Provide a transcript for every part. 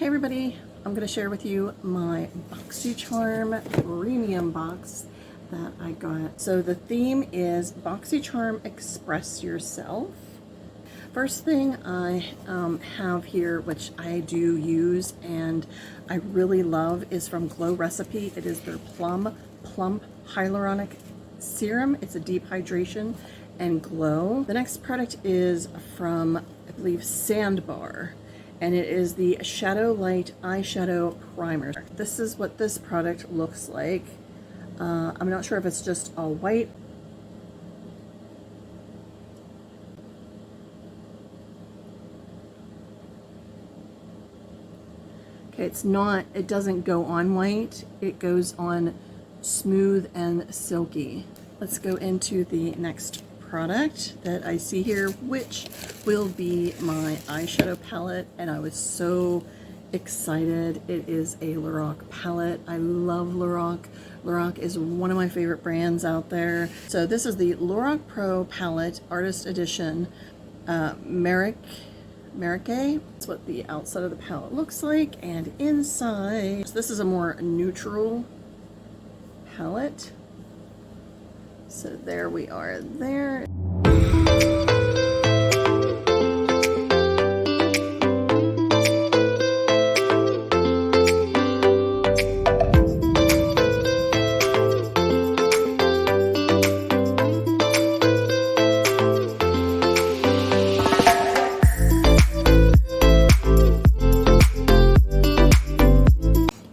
Hey everybody, I'm going to share with you my Boxycharm premium box that I got. So the theme is Boxycharm Express Yourself. First thing I have here, which I do use and I really love, is from Glow Recipe. It is their Plump Hyaluronic Serum. It's a deep hydration and glow. The next product is from, I believe, Sandbar, and it is the Shadow Light Eyeshadow Primer. This is what this product looks like. I'm not sure if it's just all white. Okay, it's not, it doesn't go on white, it goes on smooth and silky. Let's go into the next product that I see here, which will be my eyeshadow palette, and I was so excited. It is a Lorac palette. I love Lorac. Lorac is one of my favorite brands out there. So this is the Lorac Pro Palette Artist Edition Merrick. That's what the outside of the palette looks like, and inside, so this is a more neutral palette. So there we are there.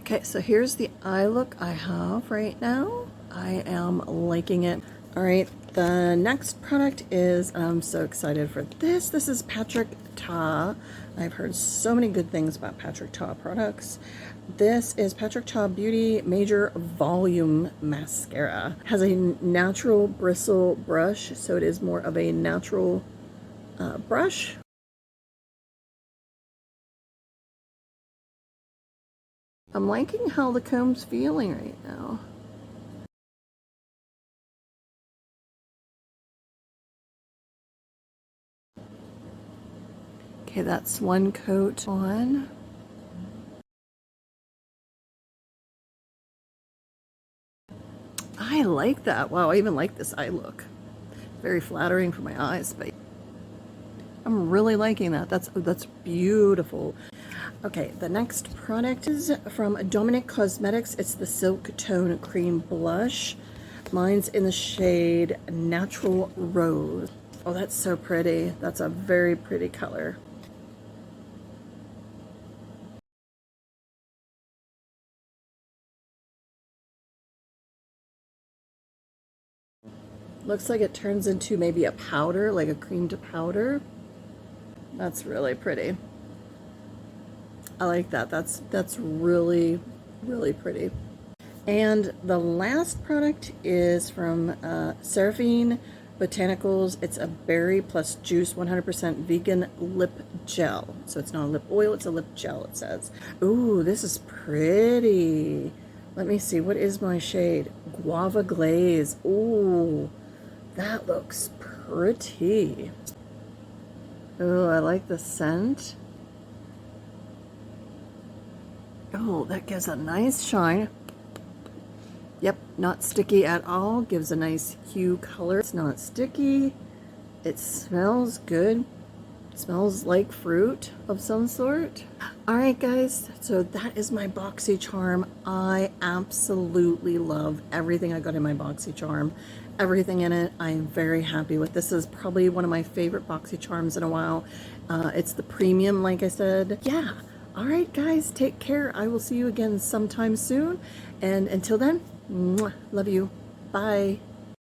Okay, so here's the eye look I have right now. I am liking it. All right, the next product is, I'm so excited for this. This is Patrick Ta. I've heard so many good things about Patrick Ta products. This is Patrick Ta Beauty Major Volume Mascara. It has a natural bristle brush, so it is more of a natural brush. I'm liking how the comb's feeling right now. Okay, that's one coat on. I like that. Wow, I even like this eye look. Very flattering for my eyes, but I'm really liking that. That's beautiful. Okay, the next product is from Dominique Cosmetics. It's the Silk Tone Cream Blush. Mine's in the shade Natural Rose. Oh, that's so pretty. That's a very pretty color. Looks like it turns into maybe a powder, like a cream to powder. That's really pretty. I like that. That's really, really pretty. And the last product is from Seraphine Botanicals. It's a berry plus juice 100% vegan lip gel. So it's not a lip oil, it's a lip gel, it says. Ooh, this is pretty. Let me see, what is my shade? Guava Glaze. Ooh, that looks pretty. Oh, I like the scent. Oh, that gives a nice shine. Yep, not sticky at all. Gives a nice hue color. It's not sticky. It smells good. It smells like fruit of some sort. Alright guys, so that is my Boxycharm. I absolutely love everything I got in my Boxycharm. Everything in it, I am very happy with. This is probably one of my favorite Boxycharms in a while. It's the premium, like I said. Yeah. Alright guys, take care. I will see you again sometime soon. And until then, mwah, love you. Bye.